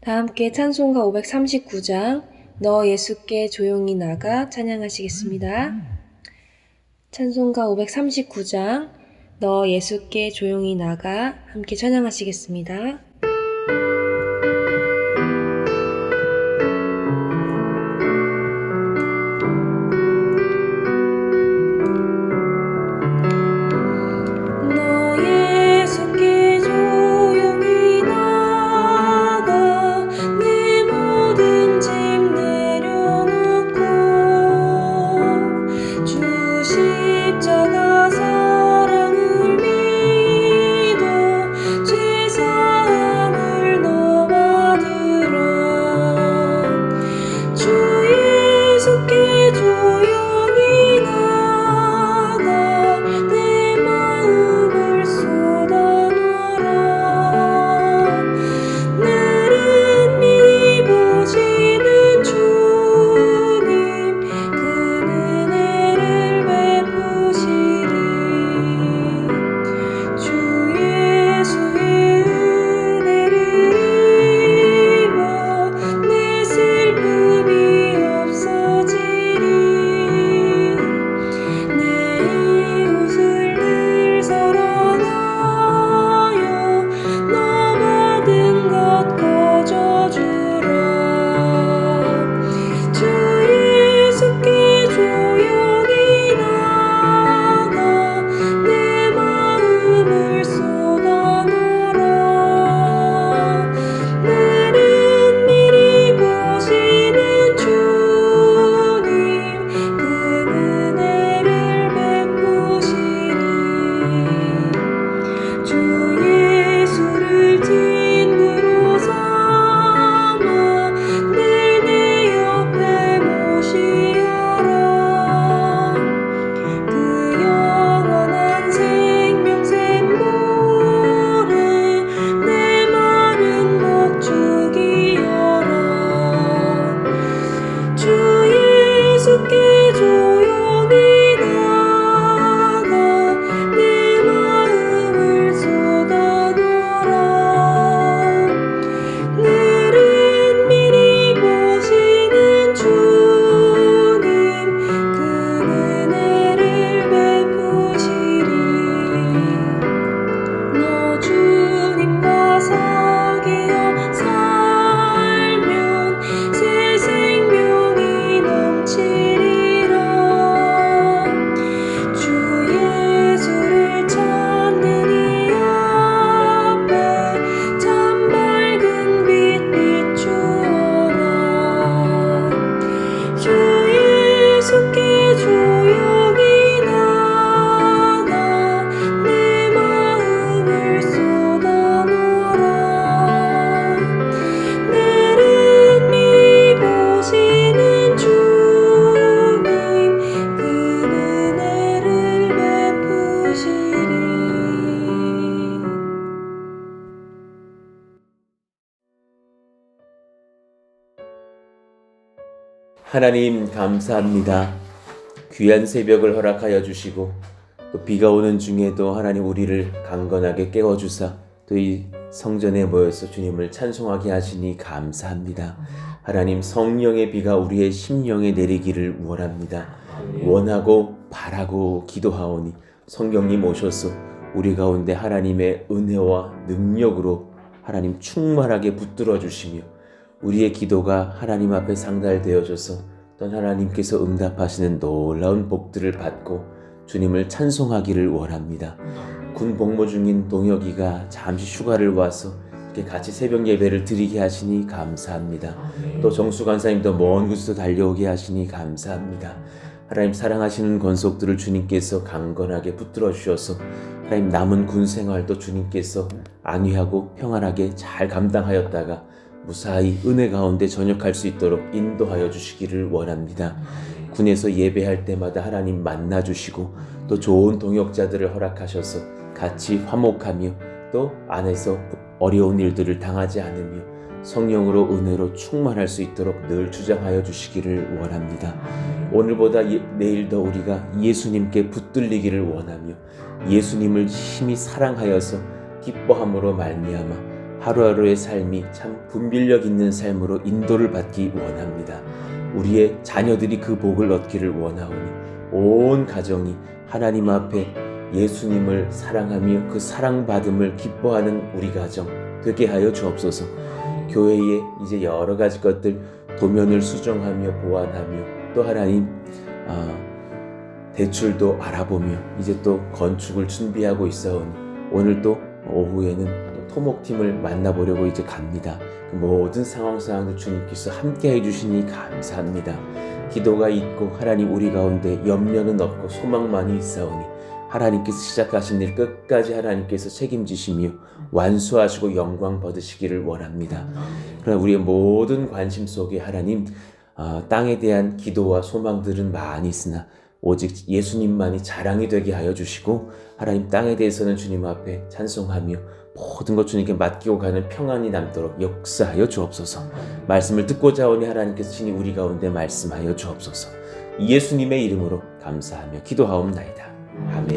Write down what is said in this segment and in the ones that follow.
다 함께 찬송가 539장 너 예수께 조용히 나가 찬양하시겠습니다. 찬송가 539장 너 예수께 조용히 나가 함께 찬양하시겠습니다. 하나님 감사합니다. 귀한 새벽을 허락하여 주시고 또 비가 오는 중에도 하나님 우리를 강건하게 깨워주사 또 이 성전에 모여서 주님을 찬송하게 하시니 감사합니다. 하나님 성령의 비가 우리의 심령에 내리기를 원합니다. 원하고 바라고 기도하오니 성령님 오셔서 우리 가운데 하나님의 은혜와 능력으로 하나님 충만하게 붙들어 주시며 우리의 기도가 하나님 앞에 상달되어져서 또 하나님께서 응답하시는 놀라운 복들을 받고 주님을 찬송하기를 원합니다. 군 복무 중인 동혁이가 잠시 휴가를 와서 이렇게 같이 새벽 예배를 드리게 하시니 감사합니다. 또 정수 간사님도 먼 곳에서 달려오게 하시니 감사합니다. 하나님 사랑하시는 권속들을 주님께서 강건하게 붙들어 주셔서 하나님 남은 군 생활도 주님께서 안위하고 평안하게 잘 감당하였다가 무사히 은혜 가운데 전역할 수 있도록 인도하여 주시기를 원합니다. 군에서 예배할 때마다 하나님 만나주시고 또 좋은 동역자들을 허락하셔서 같이 화목하며 또 안에서 어려운 일들을 당하지 않으며 성령으로 은혜로 충만할 수 있도록 늘 주장하여 주시기를 원합니다. 오늘보다 내일 더 우리가 예수님께 붙들리기를 원하며 예수님을 심히 사랑하여서 기뻐함으로 말미암아 하루하루의 삶이 참 분별력 있는 삶으로 인도를 받기 원합니다. 우리의 자녀들이 그 복을 얻기를 원하오니 온 가정이 하나님 앞에 예수님을 사랑하며 그 사랑받음을 기뻐하는 우리 가정 되게 하여 주옵소서. 교회에 이제 여러 가지 것들 도면을 수정하며 보완하며 또 하나님 대출도 알아보며 이제 또 건축을 준비하고 있사오니 오늘 또 오후에는 또 토목팀을 만나보려고 이제 갑니다. 그 모든 상황들 주님께서 함께 해주시니 감사합니다. 기도가 있고 하나님 우리 가운데 염려는 없고 소망만이 있사오니 하나님께서 시작하신 일 끝까지 하나님께서 책임지시며 완수하시고 영광 받으시기를 원합니다. 그러나 우리의 모든 관심 속에 하나님 땅에 대한 기도와 소망들은 많이 있으나 오직 예수님만이 자랑이 되게 하여 주시고 하나님 땅에 대해서는 주님 앞에 찬송하며 모든 것 주님께 맡기고 가는 평안이 남도록 역사하여 주옵소서. 말씀을 듣고자 오니 하나님께서 친히 우리 가운데 말씀하여 주옵소서. 예수님의 이름으로 감사하며 기도하옵나이다. 아멘.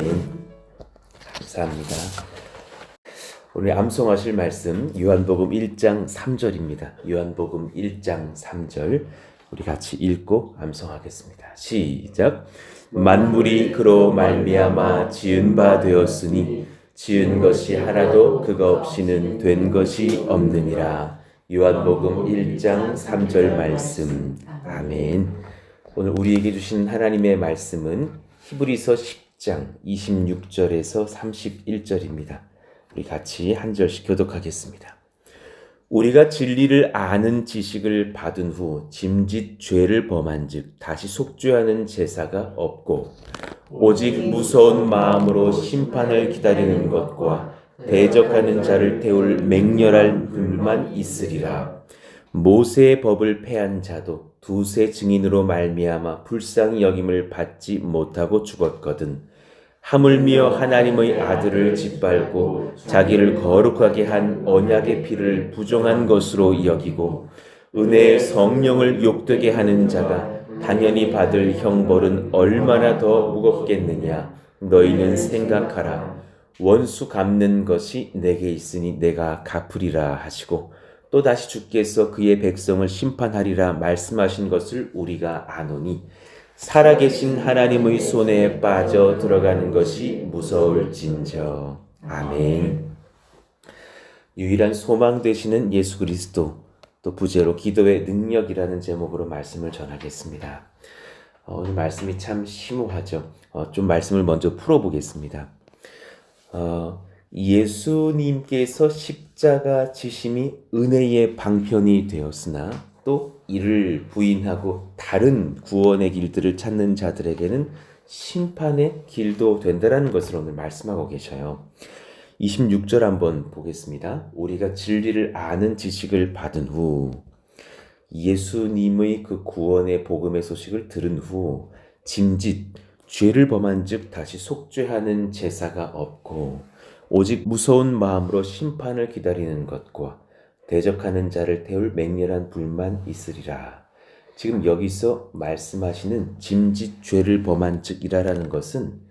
감사합니다. 오늘 암송하실 말씀 요한복음 1장 3절입니다. 요한복음 1장 3절 우리 같이 읽고 암송하겠습니다. 시작. 만물이 그로 말미암아 지은 바 되었으니 지은 것이 하나도 그가 없이는 된 것이 없느니라. 요한복음 1장 3절 말씀. 아멘. 오늘 우리에게 주신 하나님의 말씀은 히브리서 10장 26절에서 31절입니다. 우리 같이 한 절씩 교독하겠습니다. 우리가 진리를 아는 지식을 받은 후 짐짓 죄를 범한 즉 다시 속죄하는 제사가 없고 오직 무서운 마음으로 심판을 기다리는 것과 대적하는 자를 태울 맹렬한 불만 있으리라. 모세의 법을 패한 자도 두세 증인으로 말미암아 불쌍히 여김을 받지 못하고 죽었거든. 하물며 하나님의 아들을 짓밟고 자기를 거룩하게 한 언약의 피를 부정한 것으로 여기고 은혜의 성령을 욕되게 하는 자가 당연히 받을 형벌은 얼마나 더 무겁겠느냐. 너희는 생각하라. 원수 갚는 것이 내게 있으니 내가 갚으리라 하시고 또 다시 주께서 그의 백성을 심판하리라 말씀하신 것을 우리가 아노니 살아계신 하나님의 손에 빠져 들어가는 것이 무서울진저. 아멘. 유일한 소망 되시는 예수 그리스도, 또 부제로 기도의 능력이라는 제목으로 말씀을 전하겠습니다. 오늘 말씀이 참 심오하죠. 좀 말씀을 먼저 풀어보겠습니다. 예수님께서 십자가 지심이 은혜의 방편이 되었으나 또 이를 부인하고 다른 구원의 길들을 찾는 자들에게는 심판의 길도 된다라는 것을 오늘 말씀하고 계셔요. 26절 한번 보겠습니다. 우리가 진리를 아는 지식을 받은 후 예수님의 그 구원의 복음의 소식을 들은 후 짐짓 죄를 범한 즉 다시 속죄하는 제사가 없고 오직 무서운 마음으로 심판을 기다리는 것과 대적하는 자를 태울 맹렬한 불만 있으리라. 지금 여기서 말씀하시는 짐짓 죄를 범한 즉이라는 것은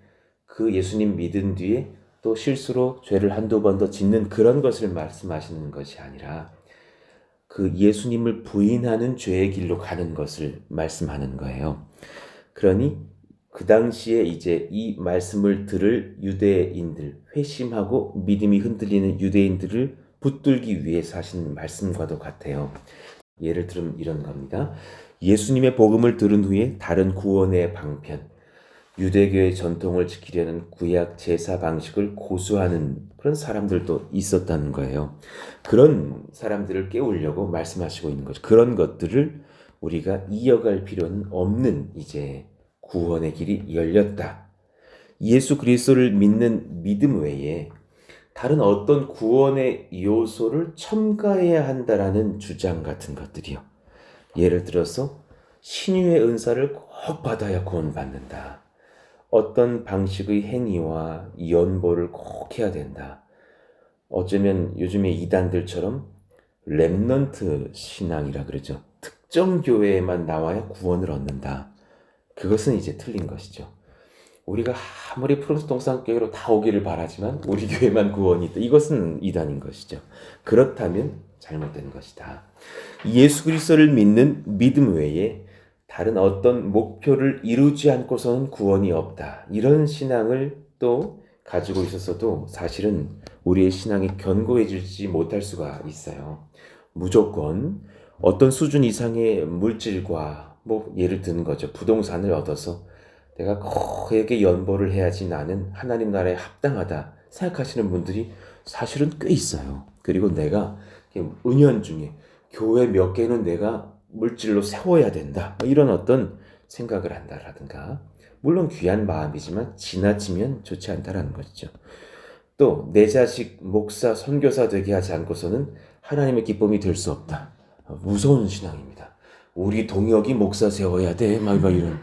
그 예수님 믿은 뒤에 또 실수로 죄를 한두 번 더 짓는 그런 것을 말씀하시는 것이 아니라 그 예수님을 부인하는 죄의 길로 가는 것을 말씀하는 거예요. 그러니 그 당시에 이제 이 말씀을 들을 유대인들, 회심하고 믿음이 흔들리는 유대인들을 붙들기 위해서 하신 말씀과도 같아요. 예를 들면 이런 겁니다. 예수님의 복음을 들은 후에 다른 구원의 방편, 유대교의 전통을 지키려는 구약 제사 방식을 고수하는 그런 사람들도 있었다는 거예요. 그런 사람들을 깨우려고 말씀하시고 있는 거죠. 그런 것들을 우리가 이어갈 필요는 없는 이제 구원의 길이 열렸다. 예수 그리스도를 믿는 믿음 외에 다른 어떤 구원의 요소를 첨가해야 한다라는 주장 같은 것들이요. 예를 들어서 신유의 은사를 꼭 받아야 구원받는다. 어떤 방식의 행위와 연보를 꼭 해야 된다. 어쩌면 요즘에 이단들처럼 렘넌트 신앙이라 그러죠. 특정 교회에만 나와야 구원을 얻는다. 그것은 이제 틀린 것이죠. 우리가 아무리 푸른스 동산교회로 다 오기를 바라지만 우리 교회만 구원이 있다. 이것은 이단인 것이죠. 그렇다면 잘못된 것이다. 예수 그리스도를 믿는 믿음 외에 다른 어떤 목표를 이루지 않고서는 구원이 없다. 이런 신앙을 또 가지고 있었어도 사실은 우리의 신앙이 견고해지지 못할 수가 있어요. 무조건 어떤 수준 이상의 물질과 예를 드는 거죠. 부동산을 얻어서 내가 그에게 연보를 해야지 나는 하나님 나라에 합당하다 생각하시는 분들이 사실은 꽤 있어요. 그리고 내가 은연중에 교회 몇 개는 내가 물질로 세워야 된다. 이런 어떤 생각을 한다라든가. 물론 귀한 마음이지만 지나치면 좋지 않다라는 것이죠. 또 내 자식 목사 선교사 되게 하지 않고서는 하나님의 기쁨이 될 수 없다. 무서운 신앙입니다. 우리 동혁이 목사 세워야 돼. 막 이런.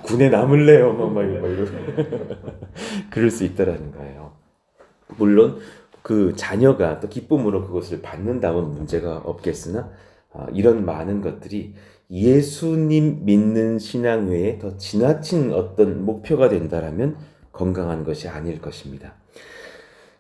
군에 남을래요. 막 이런. 그럴 수 있다라는 거예요. 물론 그 자녀가 또 기쁨으로 그것을 받는다면 문제가 없겠으나 이런 많은 것들이 예수님 믿는 신앙 외에 더 지나친 어떤 목표가 된다라면 건강한 것이 아닐 것입니다.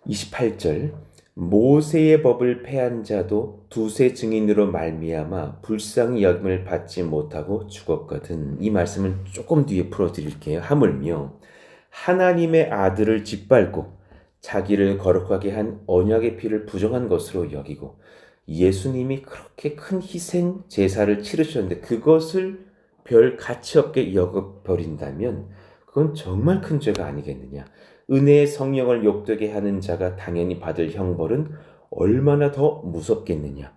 28절 모세의 법을 폐한 자도 두세 증인으로 말미암아 불쌍히 여김을 받지 못하고 죽었거든. 이 말씀을 조금 뒤에 풀어드릴게요. 하물며 하나님의 아들을 짓밟고 자기를 거룩하게 한 언약의 피를 부정한 것으로 여기고 예수님이 그렇게 큰 희생 제사를 치르셨는데 그것을 별 가치 없게 여겨버린다면 그건 정말 큰 죄가 아니겠느냐. 은혜의 성령을 욕되게 하는 자가 당연히 받을 형벌은 얼마나 더 무섭겠느냐.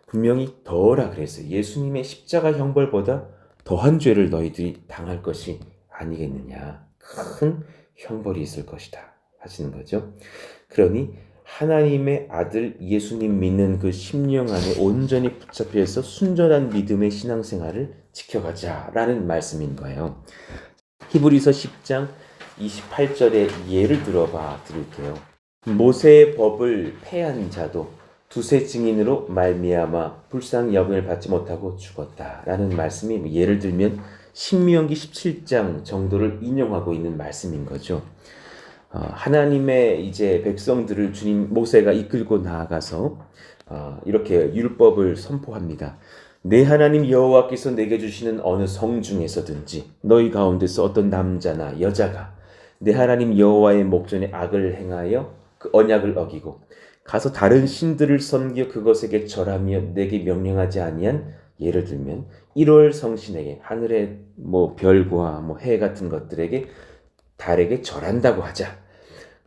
분명히 더라 그랬어요. 예수님의 십자가 형벌보다 더한 죄를 너희들이 당할 것이 아니겠느냐. 큰 형벌이 있을 것이다 하시는 거죠. 그러니 하나님의 아들 예수님 믿는 그 심령 안에 온전히 붙잡혀서 순전한 믿음의 신앙생활을 지켜가자라는 말씀인 거예요. 히브리서 10장 28절의 예를 들어봐 드릴게요. 모세의 법을 폐한 자도 두세 증인으로 말미암아 불쌍히 여김을 받지 못하고 죽었다라는 말씀이 예를 들면 신명기 17장 정도를 인용하고 있는 말씀인 거죠. 하나님의 이제 백성들을 주님 모세가 이끌고 나아가서 이렇게 율법을 선포합니다. 내 하나님 여호와께서 내게 주시는 어느 성 중에서든지 너희 가운데서 어떤 남자나 여자가 내 하나님 여호와의 목전에 악을 행하여 그 언약을 어기고 가서 다른 신들을 섬겨 그것에게 절하며 내게 명령하지 아니한 예를 들면 1월 성신에게 하늘의 별과 해 같은 것들에게 달에게 절한다고 하자.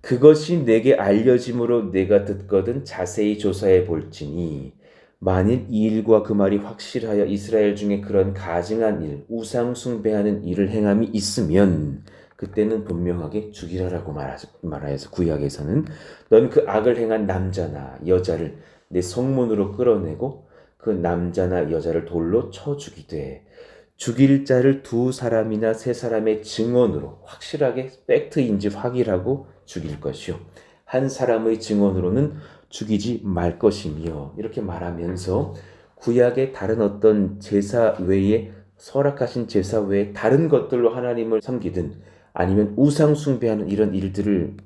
그것이 내게 알려짐으로 내가 듣거든 자세히 조사해 볼지니 만일 이 일과 그 말이 확실하여 이스라엘 중에 그런 가증한 일, 우상 숭배하는 일을 행함이 있으면 그때는 분명하게 죽이라라고 말하여서 구약에서는 넌 그 악을 행한 남자나 여자를 내 성문으로 끌어내고 그 남자나 여자를 돌로 쳐 죽이되 죽일 자를 2사람이나 3사람의 증언으로 확실하게 팩트인지 확인하고 죽일 것이요 한 사람의 증언으로는 죽이지 말 것이며 이렇게 말하면서 구약의 다른 어떤 제사 외에 허락하신 제사 외에 다른 것들로 하나님을 섬기든 아니면 우상 숭배하는 이런 일들을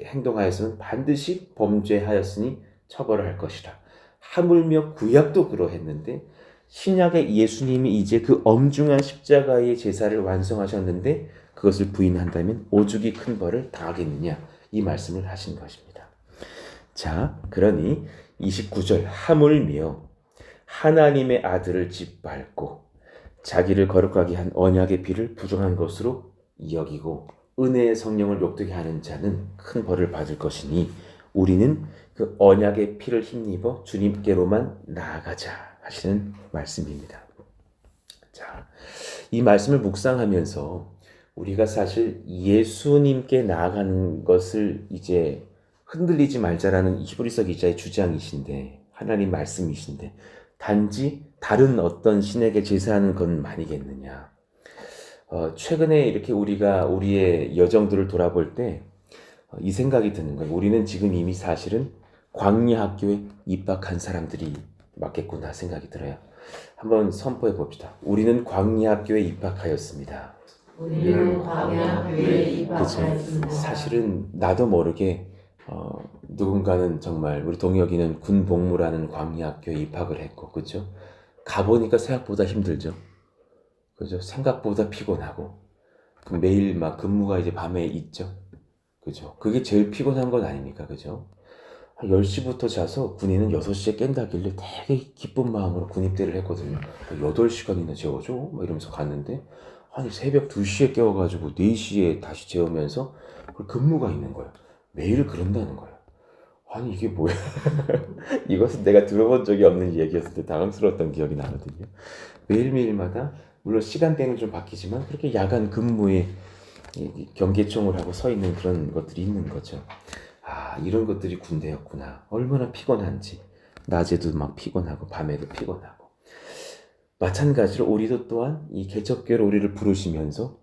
행동하여서는 반드시 범죄하였으니 처벌을 할 것이라. 하물며 구약도 그러했는데 신약의 예수님이 이제 그 엄중한 십자가의 제사를 완성하셨는데 그것을 부인한다면 오죽이 큰 벌을 당하겠느냐 이 말씀을 하신 것입니다. 자, 그러니 29절 하물며 하나님의 아들을 짓밟고 자기를 거룩하게 한 언약의 피를 부정한 것으로 여기고 은혜의 성령을 욕되게 하는 자는 큰 벌을 받을 것이니 우리는 그 언약의 피를 힘입어 주님께로만 나아가자 하시는 말씀입니다. 자, 이 말씀을 묵상하면서 우리가 사실 예수님께 나아가는 것을 이제 흔들리지 말자라는 히브리서 기자의 주장이신데 하나님 말씀이신데 단지 다른 어떤 신에게 제사하는 것만이겠느냐. 최근에 이렇게 우리가 우리의 여정들을 돌아볼 때 이 생각이 드는 거예요. 우리는 지금 이미 사실은 광야 학교에 입학한 사람들이 맞겠구나 생각이 들어요. 한번 선포해 봅시다. 우리는 광야 학교에 입학하였습니다. 우리는 광야 교회에 입학하였습니다. 그죠. 사실은 나도 모르게 누군가는 정말 우리 동혁이는 군 복무라는 광야학교에 입학을 했고, 그죠? 가보니까 생각보다 힘들죠. 그죠? 생각보다 피곤하고 그 매일 막 근무가 이제 밤에 있죠. 그죠? 그게 제일 피곤한 건 아닙니까? 그죠? 한 10시부터 자서 군인은 6시에 깬다길래 되게 기쁜 마음으로 군입대를 했거든요. 8시간이나 재워줘? 막 이러면서 갔는데 한 새벽 2시에 깨워가지고 4시에 다시 재우면서 그 근무가 있는 거예요. 매일 그런다는 거예요. 아니 이게 뭐야? 이것은 내가 들어본 적이 없는 얘기였을 때 당황스러웠던 기억이 나거든요. 매일매일마다 물론 시간대는 좀 바뀌지만 그렇게 야간 근무에 이 경계총을 하고 서 있는 그런 것들이 있는 거죠. 아, 이런 것들이 군대였구나. 얼마나 피곤한지. 낮에도 막 피곤하고 밤에도 피곤하고. 마찬가지로 우리도 또한 이 개척교회로 우리를 부르시면서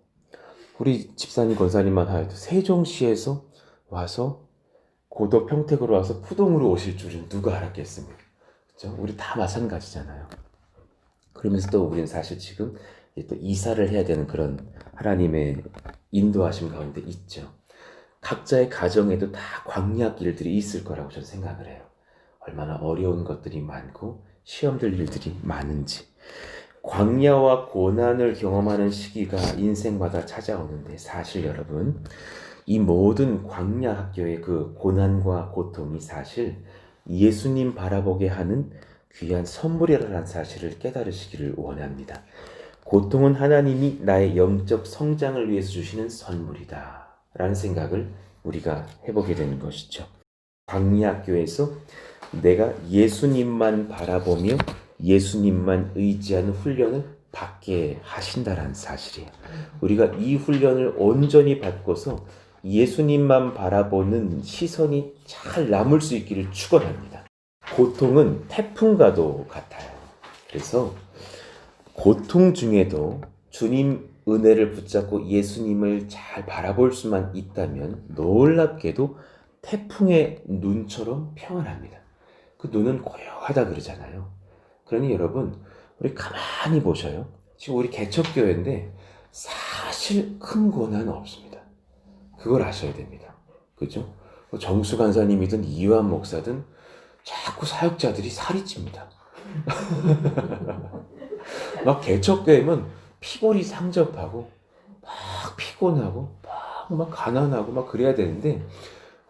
우리 집사님 권사님만 하여도 세종시에서 와서 고도 평택으로 와서 푸동으로 오실 줄은 누가 알았겠습니까? 그렇죠? 우리 다 마찬가지잖아요. 그러면서 또 우리는 사실 지금 또 이사를 해야 되는 그런 하나님의 인도하심 가운데 있죠. 각자의 가정에도 다 광야길들이 있을 거라고 저는 생각을 해요. 얼마나 어려운 것들이 많고 시험될 일들이 많은지. 광야와 고난을 경험하는 시기가 인생마다 찾아오는데 사실 여러분 이 모든 광야 학교의 그 고난과 고통이 사실 예수님 바라보게 하는 귀한 선물이라는 사실을 깨달으시기를 원합니다. 고통은 하나님이 나의 영적 성장을 위해서 주시는 선물이다 라는 생각을 우리가 해보게 되는 것이죠. 광야학교에서 내가 예수님만 바라보며 예수님만 의지하는 훈련을 받게 하신다라는 사실이에요. 우리가 이 훈련을 온전히 받고서 예수님만 바라보는 시선이 잘 남을 수 있기를 축원합니다. 고통은 태풍과도 같아요. 그래서 고통 중에도 주님 은혜를 붙잡고 예수님을 잘 바라볼 수만 있다면 놀랍게도 태풍의 눈처럼 평안합니다. 그 눈은 고요하다 그러잖아요. 그러니 여러분 우리 가만히 보셔요. 지금 우리 개척교회인데 사실 큰 고난은 없습니다. 그걸 아셔야 됩니다. 그죠? 정수 간사님이든 이완 목사든 자꾸 사역자들이 살이 찝니다. 막 개척교회면 피골이 상접하고 막 피곤하고 막 가난하고 막 그래야 되는데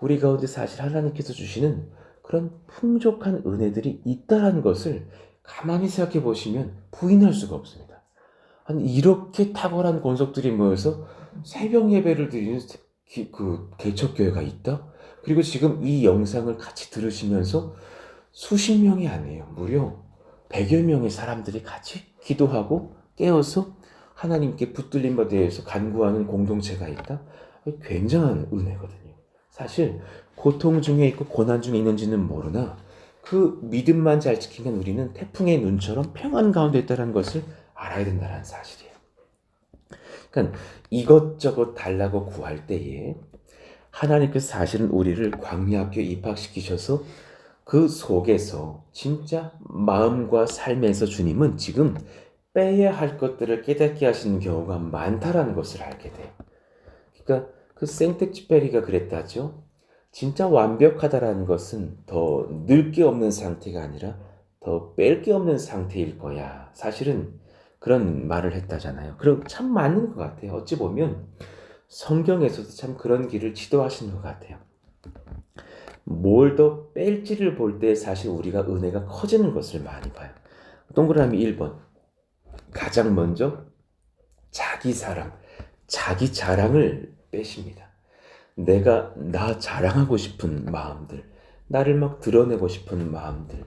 우리 가운데 사실 하나님께서 주시는 그런 풍족한 은혜들이 있다는 것을 가만히 생각해 보시면 부인할 수가 없습니다. 아니 이렇게 탁월한 권속들이 모여서 새벽 예배를 드리는 그 개척교회가 있다? 그리고 지금 이 영상을 같이 들으시면서 수십 명이 아니에요. 무려 100여 명의 사람들이 같이 기도하고 깨어서 하나님께 붙들림에 대해서 간구하는 공동체가 있다? 굉장한 은혜거든요. 사실 고통 중에 있고 고난 중에 있는지는 모르나 그 믿음만 잘 지키면 우리는 태풍의 눈처럼 평안 가운데 있다는 것을 알아야 된다는 사실이에요. 그러니까 이것저것 달라고 구할 때에 하나님께서 사실은 우리를 광야학교에 입학시키셔서 그 속에서 진짜 마음과 삶에서 주님은 지금 빼야 할 것들을 깨닫게 하시는 경우가 많다라는 것을 알게 돼요. 그러니까 그 생텍쥐페리가 그랬다죠. 진짜 완벽하다라는 것은 더 늘 게 없는 상태가 아니라 더 뺄 게 없는 상태일 거야. 사실은 그런 말을 했다잖아요. 그럼 참 맞는 것 같아요. 어찌 보면 성경에서도 참 그런 길을 지도하시는 것 같아요. 뭘 더 뺄지를 볼 때 사실 우리가 은혜가 커지는 것을 많이 봐요. 동그라미 1번. 가장 먼저 자기 사랑, 자기 자랑을 빼십니다. 내가 나 자랑하고 싶은 마음들, 나를 막 드러내고 싶은 마음들,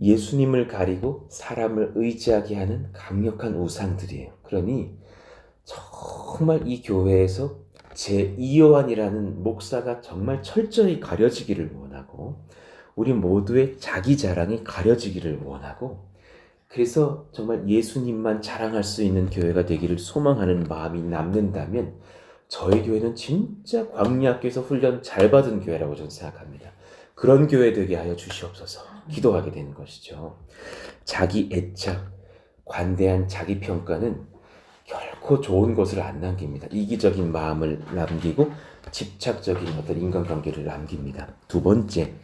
예수님을 가리고 사람을 의지하게 하는 강력한 우상들이에요. 그러니 정말 이 교회에서 제2요한이라는 목사가 정말 철저히 가려지기를 원하고 우리 모두의 자기 자랑이 가려지기를 원하고 그래서 정말 예수님만 자랑할 수 있는 교회가 되기를 소망하는 마음이 남는다면 저희 교회는 진짜 광야학교에서 훈련 잘 받은 교회라고 저는 생각합니다. 그런 교회 되게 하여 주시옵소서 기도하게 되는 것이죠. 자기 애착, 관대한 자기 평가는 결코 결코 좋은 것을 안 남깁니다. 이기적인 마음을 남기고 집착적인 어떤 인간관계를 남깁니다. 두 번째,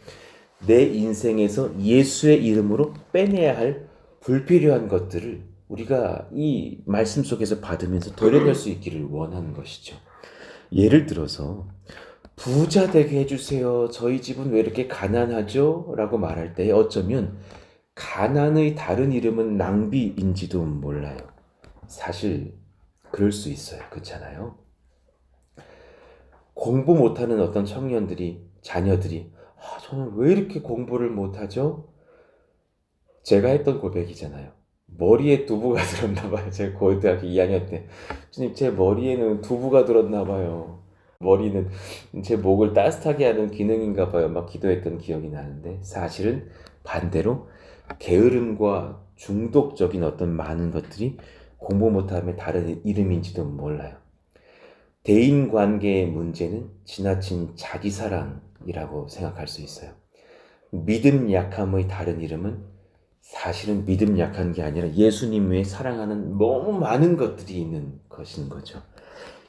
내 인생에서 예수의 이름으로 빼내야 할 불필요한 것들을 우리가 이 말씀 속에서 받으면서 도려낼 수 있기를 원하는 것이죠. 예를 들어서 부자 되게 해주세요. 저희 집은 왜 이렇게 가난하죠? 라고 말할 때 어쩌면 가난의 다른 이름은 낭비인지도 몰라요. 사실 그럴 수 있어요. 그렇잖아요. 공부 못하는 어떤 자녀들이 저는 왜 이렇게 공부를 못하죠? 제가 했던 고백이잖아요. 머리에 두부가 들었나 봐요. 제가 고등학교 2학년 때 주님 제 머리에는 두부가 들었나 봐요. 머리는 제 목을 따뜻하게 하는 기능인가 봐요. 막 기도했던 기억이 나는데 사실은 반대로 게으름과 중독적인 어떤 많은 것들이 공부 못함의 다른 이름인지도 몰라요. 대인관계의 문제는 지나친 자기사랑이라고 생각할 수 있어요. 믿음 약함의 다른 이름은 사실은 믿음 약한 게 아니라 예수님 외에 사랑하는 너무 많은 것들이 있는 것인 거죠.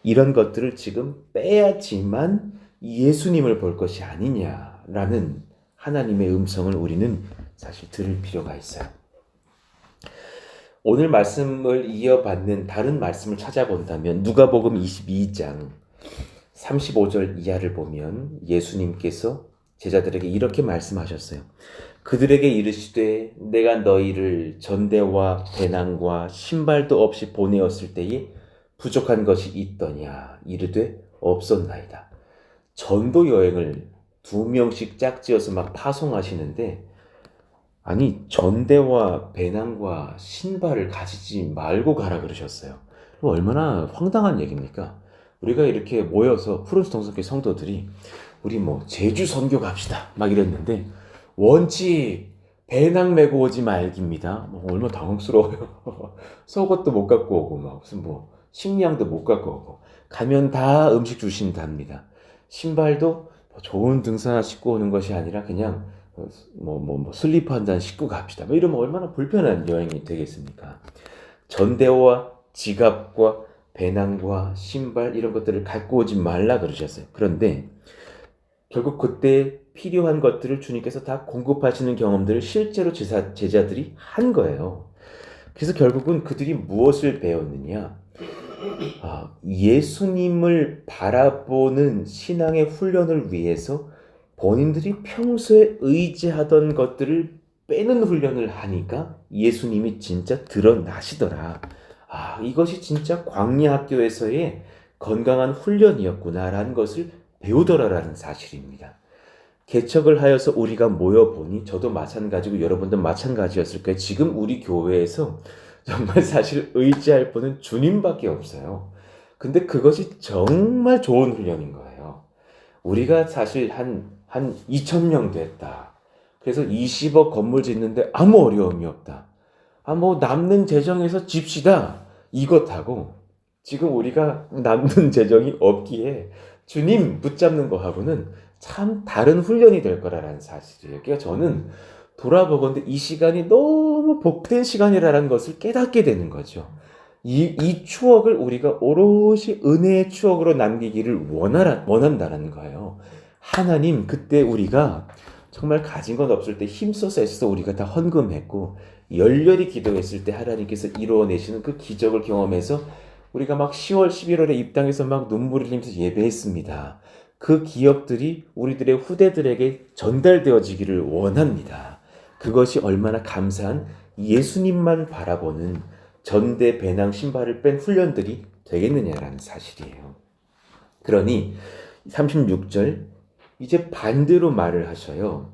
이런 것들을 지금 빼야지만 예수님을 볼 것이 아니냐라는 하나님의 음성을 우리는 사실 들을 필요가 있어요. 오늘 말씀을 이어받는 다른 말씀을 찾아본다면 누가복음 22장 35절 이하를 보면 예수님께서 제자들에게 이렇게 말씀하셨어요. 그들에게 이르시되 내가 너희를 전대와 배낭과 신발도 없이 보내었을 때에 부족한 것이 있더냐 이르되 없었나이다. 전도 여행을 2명씩 짝지어서 막 파송하시는데 아니 전대와 배낭과 신발을 가지지 말고 가라 그러셨어요. 얼마나 황당한 얘기입니까? 우리가 이렇게 모여서 푸른스 동성교 성도들이 우리 제주 선교 갑시다 막 이랬는데 원칙 배낭 메고 오지 말기입니다. 얼마나 당황스러워요. 속옷도 못 갖고 오고 무슨 식량도 못 갖고 오고 가면 다 음식 주신답니다. 신발도 좋은 등산화 신고 오는 것이 아니라 그냥 슬리퍼 한 잔 신고 갑시다. 이러면 얼마나 불편한 여행이 되겠습니까? 전대와 지갑과 배낭과 신발 이런 것들을 갖고 오지 말라 그러셨어요. 그런데 결국 그때 필요한 것들을 주님께서 다 공급하시는 경험들을 실제로 제자들이 한 거예요. 그래서 결국은 그들이 무엇을 배웠느냐? 예수님을 바라보는 신앙의 훈련을 위해서 본인들이 평소에 의지하던 것들을 빼는 훈련을 하니까 예수님이 진짜 드러나시더라. 이것이 진짜 광야 학교에서의 건강한 훈련이었구나라는 것을 배우더라라는 사실입니다. 개척을 하여서 우리가 모여보니 저도 마찬가지고 여러분도 마찬가지였을 거예요. 지금 우리 교회에서 정말 사실 의지할 분은 주님밖에 없어요. 근데 그것이 정말 좋은 훈련인 거예요. 우리가 사실 한 2,000명 됐다. 그래서 20억 건물 짓는데 아무 어려움이 없다. 남는 재정에서 집시다. 이것하고 지금 우리가 남는 재정이 없기에 주님 붙잡는 거하고는 참 다른 훈련이 될 거라는 사실이에요. 그러니까 저는 돌아보건대 이 시간이 너무 복된 시간이라는 것을 깨닫게 되는 거죠. 이 추억을 우리가 오롯이 은혜의 추억으로 남기기를 원한다는 거예요. 하나님 그때 우리가 정말 가진 건 없을 때 힘써서 애써서 우리가 다 헌금했고 열렬히 기도했을 때 하나님께서 이루어내시는 그 기적을 경험해서 우리가 막 10월 11월에 입당해서 막 눈물을 흘리면서 예배했습니다. 그 기억들이 우리들의 후대들에게 전달되어지기를 원합니다. 그것이 얼마나 감사한 예수님만 바라보는 전대 배낭 신발을 뺀 훈련들이 되겠느냐라는 사실이에요. 그러니 36절 이제 반대로 말을 하셔요.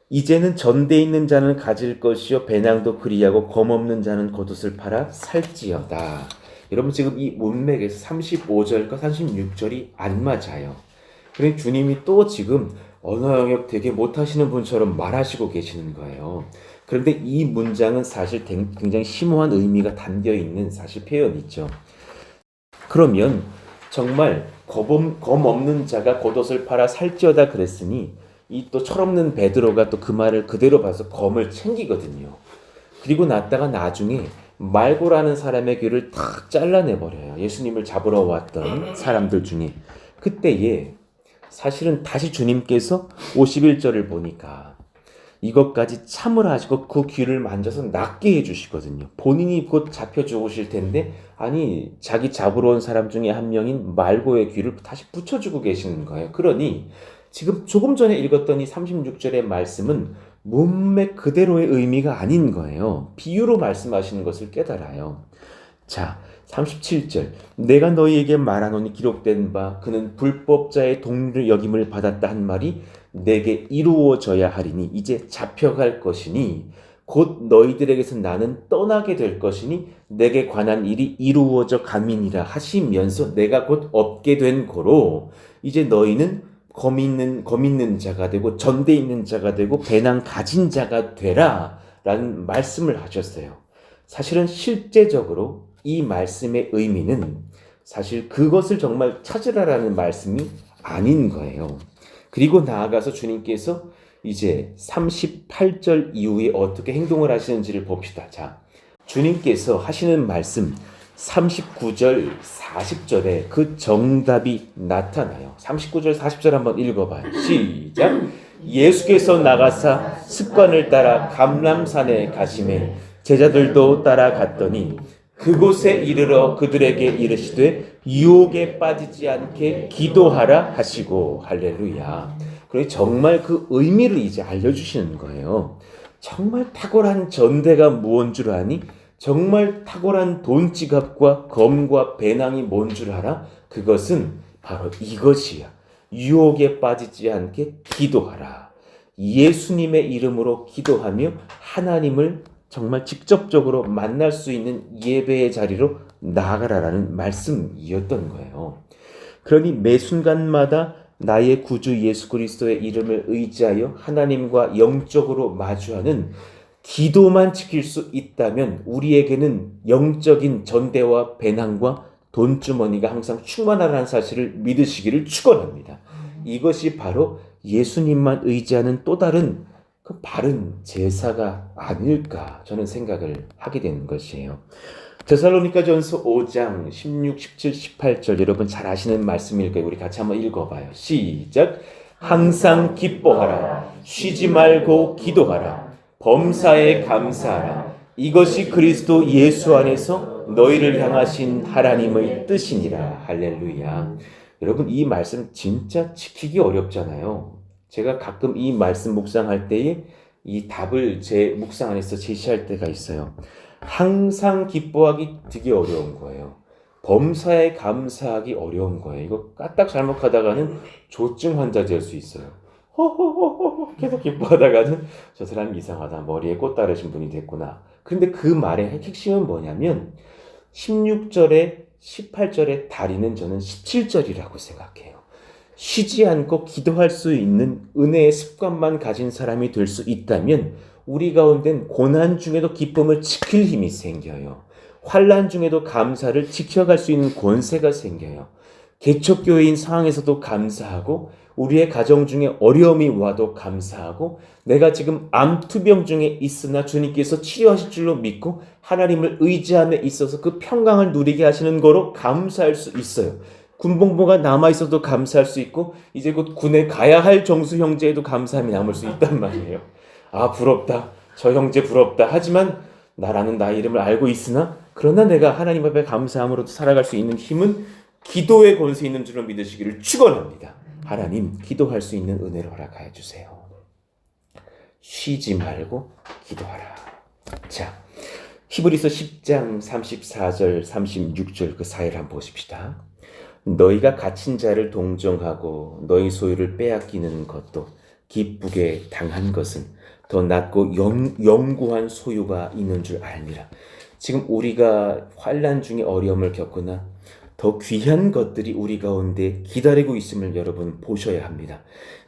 이제는 전대에 있는 자는 가질 것이요 배낭도 그리하고 검없는 자는 겉옷을 팔아 살지어다. 여러분 지금 이 문맥에서 35절과 36절이 안 맞아요. 그러니 주님이 또 지금 언어 영역 되게 못하시는 분처럼 말하시고 계시는 거예요. 그런데 이 문장은 사실 굉장히 심오한 의미가 담겨 있는 사실 표현이죠. 그러면 정말 검 없는 자가 겉옷을 팔아 살지어다 그랬으니 이 또 철없는 베드로가 또 그 말을 그대로 봐서 검을 챙기거든요. 그리고 나중에 말고라는 사람의 귀를 탁 잘라내버려요. 예수님을 잡으러 왔던 사람들 중에. 그때에 사실은 다시 주님께서 51절을 보니까 이것까지 참으라 하시고 그 귀를 만져서 낫게 해주시거든요. 본인이 곧 잡혀 죽으실 텐데 아니 자기 잡으러 온 사람 중에 한 명인 말고의 귀를 다시 붙여주고 계시는 거예요. 그러니 지금 조금 전에 읽었던 이 36절의 말씀은 문맥 그대로의 의미가 아닌 거예요. 비유로 말씀하시는 것을 깨달아요. 자, 37절. 내가 너희에게 말하노니 기록된 바 그는 불법자의 동료를 여김을 받았다 한 말이 내게 이루어져야 하리니 이제 잡혀갈 것이니 곧 너희들에게서 나는 떠나게 될 것이니 내게 관한 일이 이루어져 감이니라 하시면서 내가 곧 얻게 된 거로 이제 너희는 검 있는 자가 되고 전대 있는 자가 되고 배낭 가진 자가 되라 라는 말씀을 하셨어요. 사실은 실제적으로 이 말씀의 의미는 사실 그것을 정말 찾으라라는 말씀이 아닌 거예요. 그리고 나아가서 주님께서 이제 38절 이후에 어떻게 행동을 하시는지를 봅시다. 자, 주님께서 하시는 말씀 39절, 40절에 그 정답이 나타나요. 39절, 40절 한번 읽어봐요. 시작! 예수께서 나가사 습관을 따라 감람산에 가시매 제자들도 따라갔더니 그곳에 이르러 그들에게 이르시되 유혹에 빠지지 않게 기도하라 하시고 할렐루야. 그래서 정말 그 의미를 이제 알려주시는 거예요. 정말 탁월한 전대가 무언 줄 아니? 정말 탁월한 돈 지갑과 검과 배낭이 뭔 줄 알아? 그것은 바로 이것이야. 유혹에 빠지지 않게 기도하라. 예수님의 이름으로 기도하며 하나님을 정말 직접적으로 만날 수 있는 예배의 자리로 나아가라라는 말씀이었던 거예요. 그러니 매 순간마다 나의 구주 예수 그리스도의 이름을 의지하여 하나님과 영적으로 마주하는 기도만 지킬 수 있다면 우리에게는 영적인 전대와 배낭과 돈주머니가 항상 충만하다는 사실을 믿으시기를 축원합니다. 이것이 바로 예수님만 의지하는 또 다른 그 바른 제사가 아닐까 저는 생각을 하게 되는 것이에요. 데살로니가전서 5장 16, 17, 18절 여러분 잘 아시는 말씀일 거예요. 우리 같이 한번 읽어봐요. 시작! 항상 기뻐하라. 쉬지 말고 기도하라. 범사에 감사하라. 이것이 그리스도 예수 안에서 너희를 향하신 하나님의 뜻이니라. 할렐루야. 여러분 이 말씀 진짜 지키기 어렵잖아요. 제가 가끔 이 말씀 묵상할 때에 이 답을 제 묵상 안에서 제시할 때가 있어요. 항상 기뻐하기 되게 어려운 거예요. 범사에 감사하기 어려운 거예요. 이거 까딱 잘못하다가는 조증 환자 될 수 있어요. 호호호호 계속 기뻐하다가는 저 사람 이상하다. 머리에 꽃 다르신 분이 됐구나. 그런데 그 말의 핵심은 뭐냐면 16절에 18절의 다리는 저는 17절이라고 생각해요. 쉬지 않고 기도할 수 있는 은혜의 습관만 가진 사람이 될 수 있다면 우리 가운데는 고난 중에도 기쁨을 지킬 힘이 생겨요. 환난 중에도 감사를 지켜갈 수 있는 권세가 생겨요. 개척교회인 상황에서도 감사하고 우리의 가정 중에 어려움이 와도 감사하고 내가 지금 암투병 중에 있으나 주님께서 치료하실 줄로 믿고 하나님을 의지함에 있어서 그 평강을 누리게 하시는 거로 감사할 수 있어요. 군복무가 남아있어도 감사할 수 있고 이제 곧 군에 가야 할 정수 형제에도 감사함이 남을 수 있단 말이에요. 아 부럽다. 저 형제 부럽다. 하지만 나라는 나의 이름을 알고 있으나 그러나 내가 하나님 앞에 감사함으로 살아갈 수 있는 힘은 기도의 권세 있는 줄로 믿으시기를 축원합니다. 하나님 기도할 수 있는 은혜를 허락하여 주세요. 쉬지 말고 기도하라. 자, 히브리서 10장 34절 36절 그 사이를 한번 보십시다. 너희가 갇힌 자를 동정하고 너희 소유를 빼앗기는 것도 기쁘게 당한 것은 더 낫고 영구한 소유가 있는 줄 알미라. 지금 우리가 환난 중에 어려움을 겪거나 더 귀한 것들이 우리 가운데 기다리고 있음을 여러분 보셔야 합니다.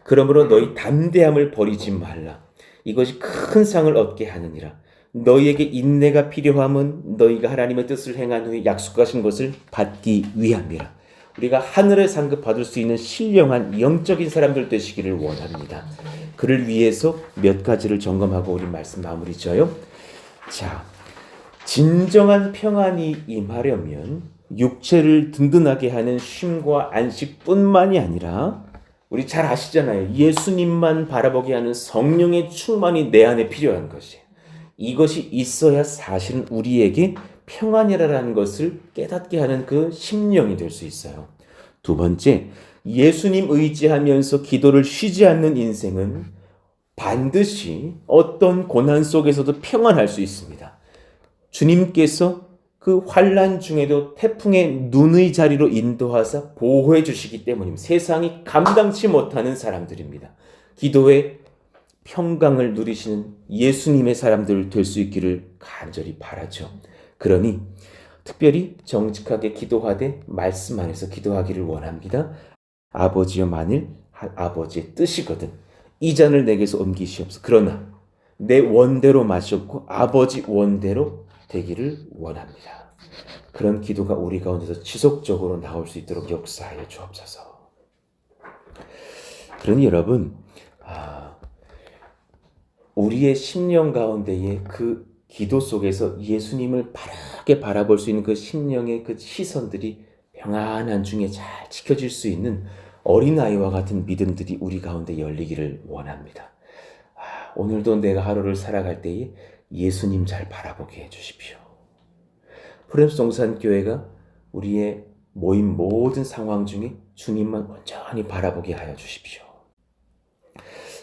그러므로 너희 담대함을 버리지 말라. 이것이 큰 상을 얻게 하느니라. 너희에게 인내가 필요함은 너희가 하나님의 뜻을 행한 후에 약속하신 것을 받기 위함이라. 우리가 하늘의 상급 받을 수 있는 신령한 영적인 사람들 되시기를 원합니다. 그를 위해서 몇 가지를 점검하고 우리 말씀 마무리 지어요. 자, 진정한 평안이 임하려면 육체를 든든하게 하는 쉼과 안식뿐만이 아니라 우리 잘 아시잖아요. 예수님만 바라보게 하는 성령의 충만이 내 안에 필요한 것이에요. 이것이 있어야 사실은 우리에게 평안이라는 것을 깨닫게 하는 그 심령이 될 수 있어요. 두 번째, 예수님 의지하면서 기도를 쉬지 않는 인생은 반드시 어떤 고난 속에서도 평안할 수 있습니다. 주님께서 그 환난 중에도 태풍의 눈의 자리로 인도하사 보호해 주시기 때문입니다. 세상이 감당치 못하는 사람들입니다. 기도의 평강을 누리시는 예수님의 사람들 될 수 있기를 간절히 바라죠. 그러니 특별히 정직하게 기도하되 말씀 안에서 기도하기를 원합니다. 아버지여, 만일 아버지의 뜻이거든 이 잔을 내게서 옮기시옵소서. 그러나 내 원대로 마셨고 아버지 원대로 되기를 원합니다. 그런 기도가 우리 가운데서 지속적으로 나올 수 있도록 역사하여 주옵소서. 그러니 여러분, 우리의 심령 가운데에 그 기도 속에서 예수님을 바르게 바라볼 수 있는 그 심령의 그 시선들이 평안한 중에 잘 지켜질 수 있는 어린아이와 같은 믿음들이 우리 가운데 열리기를 원합니다. 오늘도 내가 하루를 살아갈 때에 예수님 잘 바라보게 해주십시오. 프렘송산교회가 우리의 모임 모든 상황 중에 주님만 온전히 바라보게 하여 주십시오.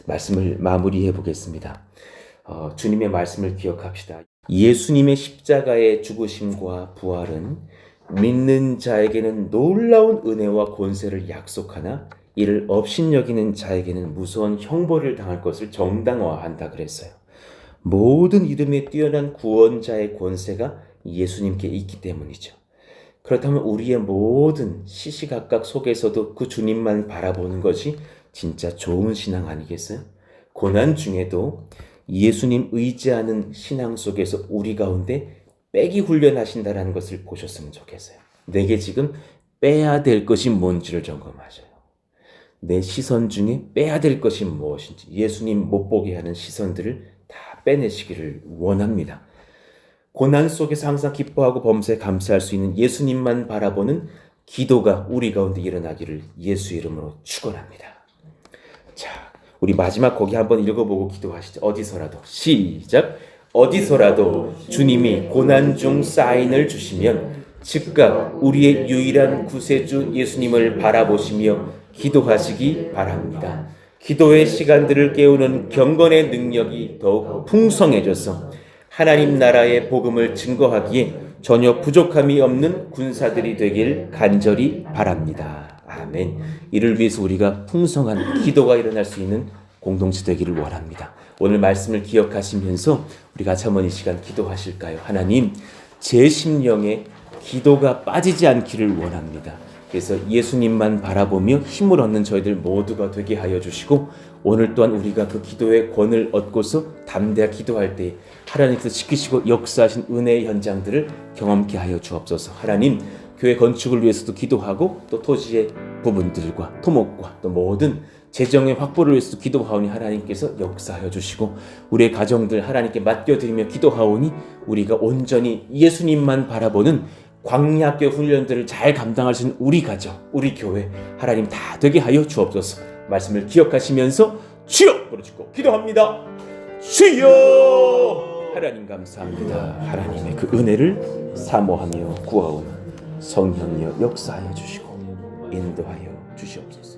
말씀을 마무리해 보겠습니다. 주님의 말씀을 기억합시다. 예수님의 십자가의 죽으심과 부활은 믿는 자에게는 놀라운 은혜와 권세를 약속하나 이를 업신여기는 자에게는 무서운 형벌을 당할 것을 정당화한다 그랬어요. 모든 이름에 뛰어난 구원자의 권세가 예수님께 있기 때문이죠. 그렇다면 우리의 모든 시시각각 속에서도 그 주님만 바라보는 것이 진짜 좋은 신앙 아니겠어요? 고난 중에도 예수님 의지하는 신앙 속에서 우리 가운데 빼기 훈련하신다는 것을 보셨으면 좋겠어요. 내게 지금 빼야 될 것이 뭔지를 점검하셔요. 내 시선 중에 빼야 될 것이 무엇인지 예수님 못 보게 하는 시선들을 다 빼내시기를 원합니다. 고난 속에서 항상 기뻐하고 범사에 감사할 수 있는 예수님만 바라보는 기도가 우리 가운데 일어나기를 예수 이름으로 축원합니다. 자, 우리 마지막 거기 한번 읽어보고 기도하시죠. 어디서라도 시작. 어디서라도 주님이 고난 중 사인을 주시면 즉각 우리의 유일한 구세주 예수님을 바라보시며 기도하시기 바랍니다. 기도의 시간들을 깨우는 경건의 능력이 더욱 풍성해져서 하나님 나라의 복음을 증거하기에 전혀 부족함이 없는 군사들이 되길 간절히 바랍니다. 아멘. 이를 위해서 우리가 풍성한 기도가 일어날 수 있는 공동체 되기를 원합니다. 오늘 말씀을 기억하시면서 우리 같이 한번 이 시간 기도하실까요? 하나님, 제 심령에 기도가 빠지지 않기를 원합니다. 그래서 예수님만 바라보며 힘을 얻는 저희들 모두가 되게 하여 주시고 오늘 또한 우리가 그 기도의 권을 얻고서 담대하게 기도할 때 하나님께서 지키시고 역사하신 은혜의 현장들을 경험케 하여 주옵소서. 하나님, 교회 건축을 위해서도 기도하고 또 토지의 부분들과 토목과 또 모든 재정의 확보를 위해서도 기도하오니 하나님께서 역사하여 주시고 우리의 가정들 하나님께 맡겨드리며 기도하오니 우리가 온전히 예수님만 바라보는 광야학교 훈련들을 잘 감당할 수 있는 우리 가정, 우리 교회 하나님 다 되게 하여 주옵소서. 말씀을 기억하시면서 주여 부르짖고 기도합니다. 주여! 하나님 감사합니다. 하나님의 그 은혜를 사모하며 구하오니 성령이여 역사하여 주시고 인도하여 주시옵소서.